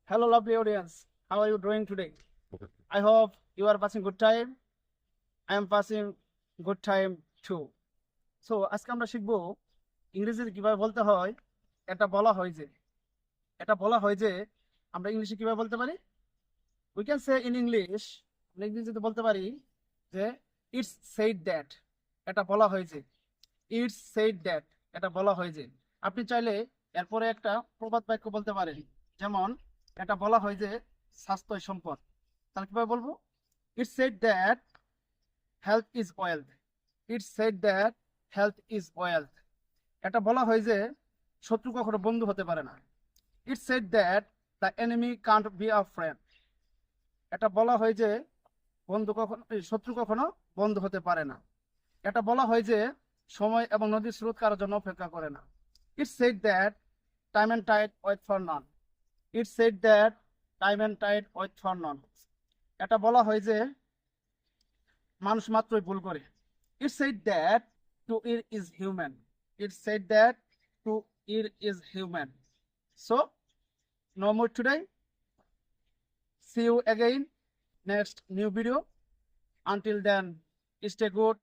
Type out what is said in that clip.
Hello, lovely audience. How are you doing today? I hope you are passing good time. I am passing good time too. So আজকে আমরা শিখবো ইংরেজিতে কিভাবে বলতে হয়। এটা বলা হয় যে এটা বলা হয় যে আমরা ইংলিশে কিভাবে বলতে পারি। We can say in English, আমরা ইংরেজিতে বলতে পারি যে ইটস said that, এটা বলা হয় যে। ইটস said that, এটা বলা হয় যে। আপনি চাইলে এরপরে একটা প্রবাদ বাক্য বলতে পারেন, যেমন এটা বলা হয় যে স্বাস্থ্যই সম্পদ। তাহলে কিভাবে বলবো? It's said that health is wealth. It's said that health is wealth. এটা বলা হয় যে শত্রু কখনো বন্ধু হতে পারে না। It's said that the enemy can't be a friend. এটা বলা হয় যে শত্রু কখনো বন্ধু হতে পারে না। এটা বলা হয় যে সময় এবং নদীর স্রোত কারোর জন্য অপেক্ষা করে না। It's said that time and tide wait for none. It's said that time and tide wait for none. এটা বলা হয় যে মানুষ মাত্রই ভুল করে। It said that to err is human. It said that to err is human. So, no more today. See you again next new video. Until then, stay good.